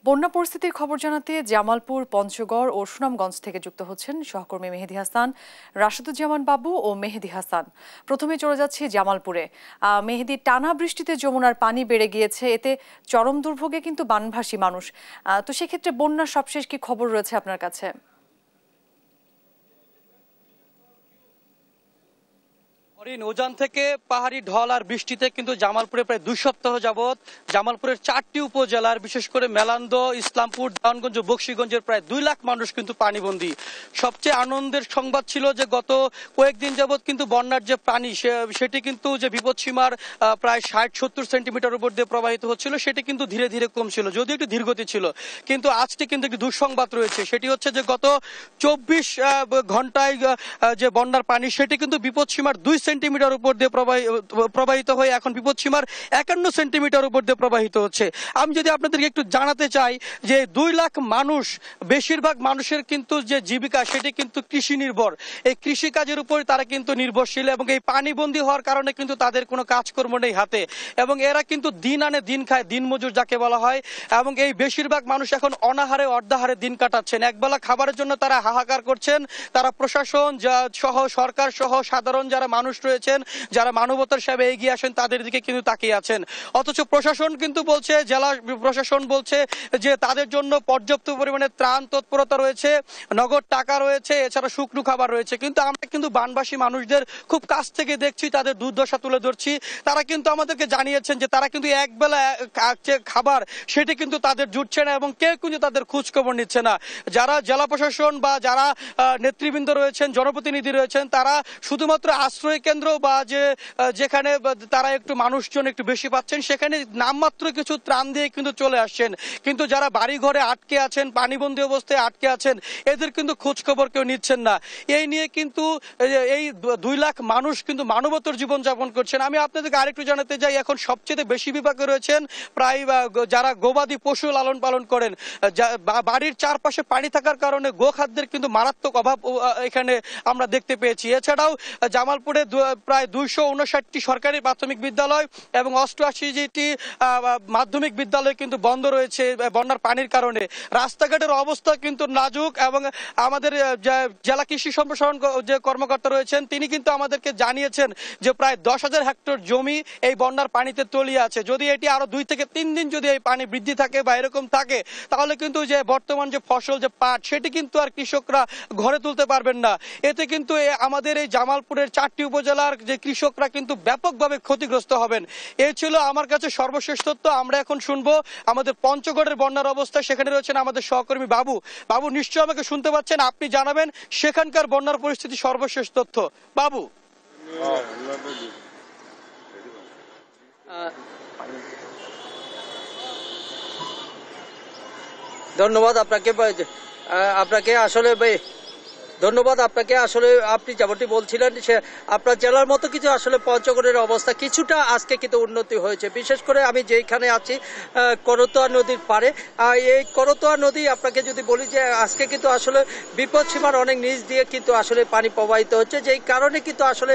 বন্যা পরিস্থিতির খবর জানাতে জামালপুর, পঞ্চগড় ও সুনামগঞ্জ থেকে যুক্ত হচ্ছেন সহকর্মী মেহেদী হাসান, রাশেদুজ্জামান বাবু ও মেহেদী হাসান। প্রথমে চলে যাচ্ছি জামালপুরে। মেহেদী, টানা বৃষ্টিতে যমুনার পানি বেড়ে গিয়েছে, এতে চরম দুর্ভোগে কিন্তু বানভাসী মানুষ। তো সেক্ষেত্রে বন্যার সবশেষ কি খবর রয়েছে আপনার কাছে? উজান থেকে পাহাড়ি ঢল আর বৃষ্টিতে কিন্তু জামালপুরে প্রায় 2 সপ্তাহ যাবৎ জামালপুরের 4টি উপজেলার বিশেষ করে মেলান্দ, ইসলামপুর, দেওয়ানগঞ্জ, বকশীগঞ্জের প্রায় 2 লাখ মানুষ কিন্তু পানিবন্দী। সবচেয়ে আনন্দের সংবাদ ছিল যে গত কয়েকদিন যাবৎ কিন্তু বন্যার যে পানি সেটি কিন্তু যে বিপদসীমার প্রায় 60-70 সেন্টিমিটার উপর দিয়ে প্রবাহিত হচ্ছিল সেটি কিন্তু ধীরে ধীরে কমছিল, যদিও একটু ধীরগতি ছিল। কিন্তু আজকে কিন্তু একটি দুঃসংবাদ রয়েছে, সেটি হচ্ছে যে গত 24 ঘন্টায় যে বন্যার পানি সেটি কিন্তু বিপদসীমার 2 সেন্টিমিটার উপর দিয়ে প্রবাহিত হয়ে এখন বিপদসীমার 51 সেন্টিমিটার উপর দিয়ে প্রবাহিত হচ্ছে। আমি যদি আপনাদেরকে একটু জানাতে চাই যে 2 লাখ মানুষ, বেশিরভাগ মানুষের কিন্তু যে জীবিকা সেটি কিন্তু কৃষি নির্ভর। এই কৃষি কাজের উপর তারা কিন্তু নির্ভরশীল এবং এই পানিবন্দী হওয়ার কারণে কিন্তু তাদের কোনো কাজকর্ম নেই হাতে, এবং এরা কিন্তু দিন আনে দিন খায়, দিনমজুর যাকে বলা হয়। এবং এই বেশিরভাগ মানুষ এখন অনাহারে অর্ধাহারে দিন কাটাচ্ছেন, একবেলা খাবারের জন্য তারা হাহাকার করছেন। তারা প্রশাসন সহ, সরকার সহ সাধারণ যারা মানুষ রয়েছেন, যারা মানবতার সেবায় এগিয়ে আসেন, তাদের দিকে কিন্তু তাকিয়ে আছেন। অথচ প্রশাসন কিন্তু বলছে, জেলা প্রশাসন বলছে যে তাদের জন্য পর্যাপ্ত পরিমাণে ত্রাণ তৎপরতা রয়েছে, নগদ টাকা রয়েছে, এছাড়া শুকনো খাবার রয়েছে। কিন্তু আমরা কিন্তু বানবাসী মানুষদের খুব কাছ থেকে দেখছি, তাদের দুর্দশা তুলে ধরছি। তারা কিন্তু আমাদেরকে জানিয়েছেন যে তারা কিন্তু একবেলা খাবার সেটি কিন্তু তাদের জুটছে না এবং কেউ কিন্তু তাদের খোঁজ খবর নিচ্ছে না। যারা জেলা প্রশাসন বা যারা নেতৃবৃন্দ রয়েছেন, জনপ্রতিনিধি রয়েছেন, তারা শুধুমাত্র আশ্রয় কেন্দ্র বা যেখানে তারা একটু মানুষজন একটু বেশি পাচ্ছেন সেখানে নামমাত্র কিছু ত্রাণ দিয়ে কিন্তু চলে আসছেন। কিন্তু যারা বাড়ি ঘরে আটকে আছেন, পানিবন্দী অবস্থায় আটকে আছেন, এদের কিন্তু খোঁজ খবর কেউ নিচ্ছেন না। এই নিয়ে কিন্তু এই 2 লাখ মানুষ কিন্তু মানবতার জীবন যাপন করছেন। আমি আপনাদেরকে আরেকটু জানাতে চাই, এখন সবচেয়ে বেশি বিপাকে রয়েছেন প্রায় যারা গবাদি পশু লালন পালন করেন। বাড়ির চারপাশে পানি থাকার কারণে গোখাদ্যের কিন্তু মারাত্মক অভাব এখানে আমরা দেখতে পেয়েছি। এছাড়াও জামালপুরে প্রায় 259টি সরকারি প্রাথমিক বিদ্যালয় এবং 88টি মাধ্যমিক বিদ্যালয় কিন্তু বন্ধ রয়েছে বন্যার পানির কারণে। রাস্তাঘাটের অবস্থা কিন্তু নাজুক এবং আমাদের জেলা কৃষি সম্প্রসারণ যে কর্মকর্তা রয়েছেন তিনি কিন্তু আমাদেরকে জানিয়েছেন যে প্রায় 10,000 হেক্টর জমি এই বন্যার পানিতে তলিয়ে আছে। যদি এটি আরো 2 থেকে 3 দিন যদি এই পানি বৃদ্ধি থাকে বা এরকম থাকে, তাহলে কিন্তু যে বর্তমান যে ফসল যে পাট সেটি কিন্তু আর কৃষকরা ঘরে তুলতে পারবেন না। এতে কিন্তু আমাদের এই জামালপুরের 4টি উপজেলার যে কৃষকরা কিন্তু ব্যাপকভাবে ক্ষতিগ্রস্ত হবেন। এই ছিল আমার কাছে সর্বশেষ তথ্য। আমরা এখন শুনবো আমাদের পঞ্চগড়ের বন্যার অবস্থা, সেখানে রয়েছেন আমাদের সহকর্মী বাবু। বাবু, নিশ্চয়ই আমাকে শুনতে পাচ্ছেন, আপনি জানাবেন সেখানকার বন্যার পরিস্থিতি সর্বশেষ তথ্য। বাবু। ধন্যবাদ আপনাকে আসলে ধন্যবাদ আপনাকে। আসলে আপনি যেমনটি বলছিলেন সে আপনার জেলার মতো কিছু আসলে পঞ্চগড়ের অবস্থা কিছুটা আজকে কিন্তু উন্নতি হয়েছে। বিশেষ করে আমি যেখানে আছি করতোয়া নদীর পাড়ে, এই করতোয়া নদী আপনাকে যদি বলি যে আজকে কিন্তু আসলে বিপদসীমার অনেক নিচ দিয়ে কিন্তু আসলে পানি প্রবাহিত হচ্ছে, যেই কারণে কিন্তু আসলে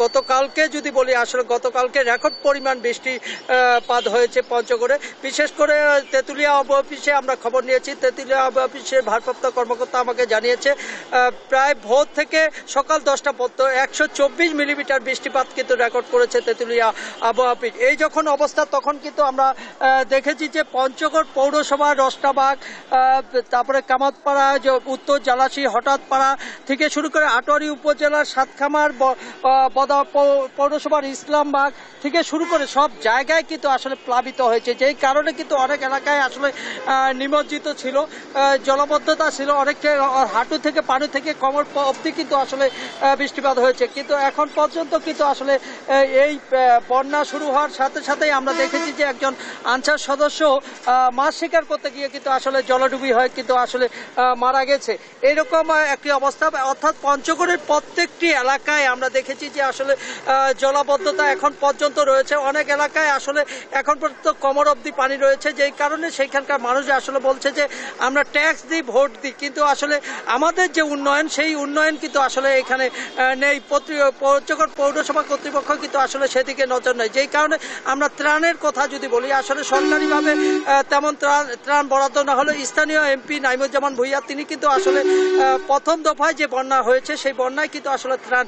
গতকালকে যদি বলি আসলে গতকালকে রেকর্ড পরিমাণ বৃষ্টিপাত হয়েছে পঞ্চগড়ে। বিশেষ করে তেঁতুলিয়া অফিসে আমরা খবর নিয়েছি, তেঁতুলিয়া অফিসের ভারপ্রাপ্ত কর্মকর্তা আমাকে জানিয়েছে প্রায় ভোর থেকে সকাল 10টা পর্যন্ত 124 মিলিমিটার বৃষ্টিপাত কিন্তু রেকর্ড করেছে তেঁতুলিয়া আবহাওয়া অফিস। এই যখন অবস্থা তখন কিন্তু আমরা দেখেছি যে পঞ্চগড় পৌরসভা, রসটাবাগ, তারপরে কামাতপাড়া, উত্তর জালাসি, হঠাৎপাড়া থেকে শুরু করে আটোয়ারি উপজেলার সাতখামার, পৌরসভার ইসলামবাগ থেকে শুরু করে সব জায়গায় কিন্তু আসলে প্লাবিত হয়েছে, যেই কারণে কিন্তু অনেক এলাকায় আসলে নিমজ্জিত ছিল, জলবদ্ধতা ছিল, অনেকটা হাঁটু থেকে পানি থেকে কোমর অবধি কিন্তু আসলে বৃষ্টিপাত হয়েছে। কিন্তু এখন পর্যন্ত কিন্তু আসলে এই বন্যা শুরু হওয়ার সাথে সাথেই আমরা দেখেছি যে একজন আনসার সদস্য মাছ শিকার করতে গিয়ে কিন্তু আসলে জলডুবি হয়ে কিন্তু আসলে মারা গেছে। এইরকম একটি অবস্থা, অর্থাৎ পঞ্চগড়ের প্রত্যেকটি এলাকায় আমরা দেখেছি যে আসলে জলাবদ্ধতা এখন পর্যন্ত রয়েছে। অনেক এলাকায় আসলে এখন পর্যন্ত কোমর অবধি পানি রয়েছে, যেই কারণে সেইখানকার মানুষ আসলে বলছে যে আমরা ট্যাক্স দিই, ভোট দিই, কিন্তু আসলে আমাদের যে উন্নয়ন, সেই উন্নয়ন কিন্তু আসলে এখানে নেই। পঞ্চগড় পৌরসভা কর্তৃপক্ষ কিন্তু আসলে সেদিকে নজর নেয়, যেই কারণে আমরা ত্রাণের কথা যদি বলি, আসলে সরকারিভাবে তেমন ত্রাণ বরাদ্দ না হলে স্থানীয় এমপি নাইমুজ্জামান ভূঁইয়া তিনি কিন্তু আসলে প্রথম দফায় যে বন্যা হয়েছে সেই বন্যায় কিন্তু আসলে ত্রাণ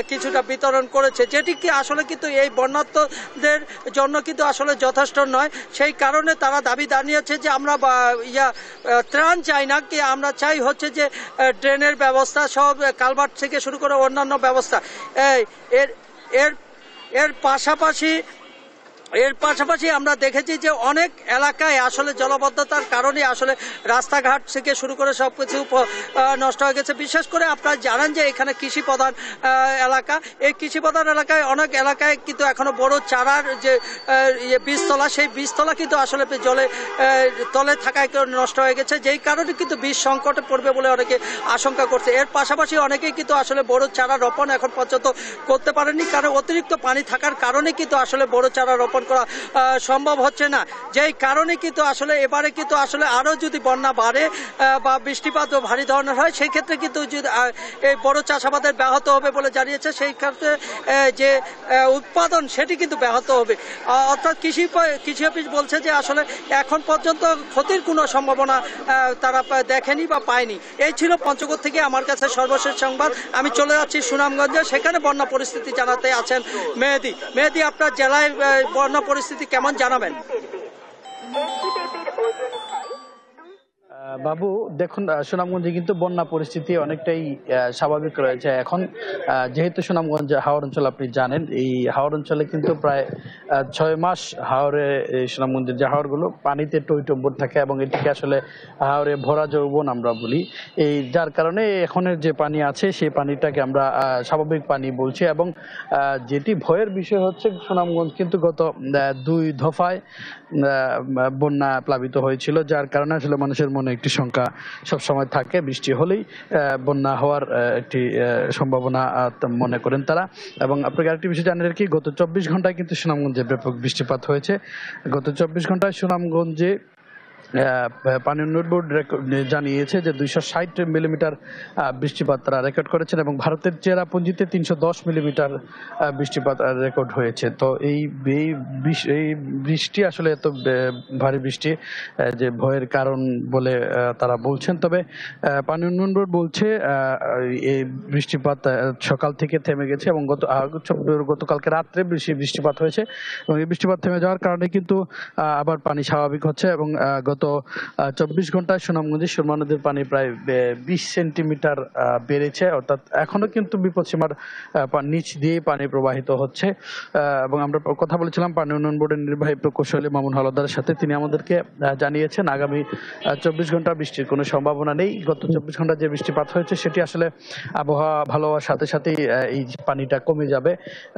কিছুটা বিতরণ করেছে, যেটি কি আসলে কিন্তু এই বন্যার্তদের জন্য কিন্তু আসলে যথেষ্ট নয়। সেই কারণে তারা দাবি জানিয়েছে যে আমরা ত্রাণ চাই না, কি আমরা চাই হচ্ছে যে ড্রেনের ব্যবস্থা সব, কালভার্ট থেকে শুরু করে অন্যান্য ব্যবস্থা। এর পাশাপাশি আমরা দেখেছি যে অনেক এলাকায় আসলে জলাবদ্ধতার কারণে আসলে রাস্তাঘাট থেকে শুরু করে সবকিছু নষ্ট হয়ে গেছে। বিশেষ করে আপনারা জানেন যে এখানে কৃষি প্রধান এলাকা, এই কৃষি প্রধান এলাকায় অনেক এলাকায় কিন্তু এখনো বড় চারার যে বীজতলা, সেই বীজতলা কিন্তু আসলে জলে তলে থাকায় নষ্ট হয়ে গেছে, যেই কারণে কিন্তু বীজ সংকটে পড়বে বলে অনেকে আশঙ্কা করছে। এর পাশাপাশি অনেকেই কিন্তু আসলে বড় চারা রোপণ এখন পর্যন্ত করতে পারেনি, কারণ অতিরিক্ত পানি থাকার কারণে কিন্তু আসলে বড় চারা রোপণ করা সম্ভব হচ্ছে না, যেই কারণে কিন্তু আসলে এবারে কিন্তু আসলে আরো যদি বন্যা বাড়ে বা বৃষ্টিপাত ভারী ধরনের হয়, সেই ক্ষেত্রে কিন্তু এই বড় চাষাবাদের ব্যাহত হবে বলে জানিয়েছে। সেই ক্ষেত্রে যে উৎপাদন সেটি কিন্তু ব্যাহত হবে। অর্থাৎ কৃষি অফিস বলছে যে আসলে এখন পর্যন্ত ক্ষতির কোনো সম্ভাবনা তারা দেখেনি বা পায়নি। এই ছিল পঞ্চগড় থেকে আমার কাছে সর্বশেষ সংবাদ। আমি চলে যাচ্ছি সুনামগঞ্জে, সেখানে বন্যা পরিস্থিতি জানাতে আছেন মেহেদী। আপনার জেলায় বন্যা পরিস্থিতি কেমন জানাবেন? বাবু দেখুন, সুনামগঞ্জে কিন্তু বন্যা পরিস্থিতি অনেকটাই স্বাভাবিক রয়েছে এখন, যেহেতু সুনামগঞ্জ হাওর অঞ্চল আপনি জানেন, এই হাওর অঞ্চলে কিন্তু প্রায় 6 মাস হাওরে সুনামগঞ্জের যে হাওরগুলো পানিতে টইটম্বর থাকে এবং এটিকে আসলে হাওরে ভরা যৌবন আমরা বলি, এই যার কারণে এখনের যে পানি আছে সেই পানিটাকে আমরা স্বাভাবিক পানি বলছি। এবং যেটি ভয়ের বিষয় হচ্ছে, সুনামগঞ্জ কিন্তু গত 2 দফায় বন্যা প্লাবিত হয়েছিল, যার কারণে আসলে মানুষের মনে একটি শঙ্কা সবসময় থাকে, বৃষ্টি হলেই বন্যা হওয়ার একটি সম্ভাবনা মনে করেন তারা। এবং আপনাকে আরেকটি বিষয় জানিয়ে রাখি, গত 24 ঘন্টায় কিন্তু সুনামগঞ্জে ব্যাপক বৃষ্টিপাত হয়েছে। গত 24 ঘন্টায় সুনামগঞ্জে পানি উন্নয়ন বোর্ড জানিয়েছে যে 260 মিলিমিটার বৃষ্টিপাত তারা রেকর্ড করেছেন এবং ভারতের চেরাপুঞ্জিতে 310 মিলিমিটার বৃষ্টিপাত রেকর্ড হয়েছে। তো এই বৃষ্টি আসলে এত ভারী বৃষ্টি যে ভয়ের কারণ বলে তারা বলছেন। তবে পানি উন্নয়ন বোর্ড বলছে এই বৃষ্টিপাত সকাল থেকে থেমে গেছে এবং গতকালকে রাত্রে বেশি বৃষ্টিপাত হয়েছে এবং এই বৃষ্টিপাত থেমে যাওয়ার কারণে কিন্তু আবার পানি স্বাভাবিক হচ্ছে। এবং গত 24 ঘন্টায় সুনামগঞ্জে সুরমা নদীর পানি প্রায় 20 সেন্টিমিটার বেড়েছে, অর্থাৎ এখনো কিন্তু বিপদসীমার নিচ দিয়ে পানি প্রবাহিত হচ্ছে। এবং আমরা কথা বলেছিলাম পানি উন্নয়ন বোর্ডের নির্বাহী প্রকৌশলী মামুন হাওলাদারের সাথে, তিনি আমাদেরকে জানিয়েছেন আগামী 24 ঘন্টা বৃষ্টির কোনো সম্ভাবনা নেই। গত 24 ঘন্টা যে বৃষ্টিপাত হয়েছে সেটি আসলে আবহাওয়া ভালো হওয়ার সাথে সাথেই এই পানিটা কমে যাবে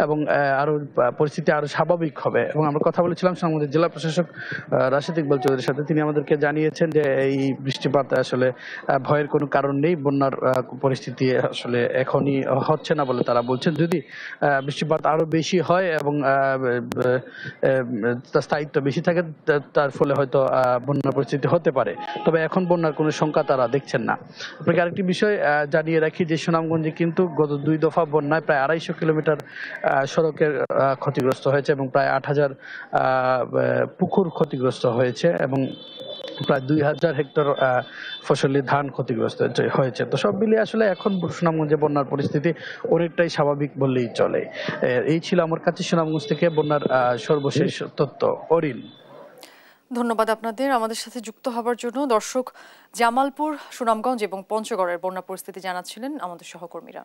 এবং আরো পরিস্থিতি আরো স্বাভাবিক হবে। এবং আমরা কথা বলেছিলাম সুনামগঞ্জের জেলা প্রশাসক রাশেদ ইকবাল চৌধুরীর সাথে, তিনি আমাদেরকে জানিয়েছেন যে এই বৃষ্টিপাত আসলে ভয়ের কোনো কারণ নেই, বন্যার পরিস্থিতি আসলে এখনই হচ্ছে না বলে তারা বলছেন। যদি বৃষ্টিপাত আরো বেশি হয় এবং তার স্থায়িত্ব বেশি থাকে, তার ফলে হয়তো বন্যার পরিস্থিতি হতে পারে, তবে এখন বন্যার কোনো শঙ্কা তারা দেখছেন না। আপনাকে আরেকটি বিষয় জানিয়ে রাখি যে সুনামগঞ্জে কিন্তু গত 2 দফা বন্যায় প্রায় 250 কিলোমিটার সড়কের ক্ষতিগ্রস্ত হয়েছে এবং প্রায় 8000 পুকুর ক্ষতিগ্রস্ত হয়েছে এবং প্রায় 2000 হেক্টর ফসলি ধান ক্ষতিগ্রস্ত হয়েছে। তো সব মিলিয়ে আসলে এখন সুনামগঞ্জে বন্যার পরিস্থিতি অনেকটাই স্বাভাবিক বললেই চলে। এই ছিল আমার কাছে সুনামগঞ্জ থেকে বন্যার সর্বশেষ তথ্য। অরিন, ধন্যবাদ আপনাদের আমাদের সাথে যুক্ত হবার জন্য। দর্শক, জামালপুর, সুনামগঞ্জ এবং পঞ্চগড়ের বন্যা পরিস্থিতি জানাচ্ছিলেন আমাদের সহকর্মীরা।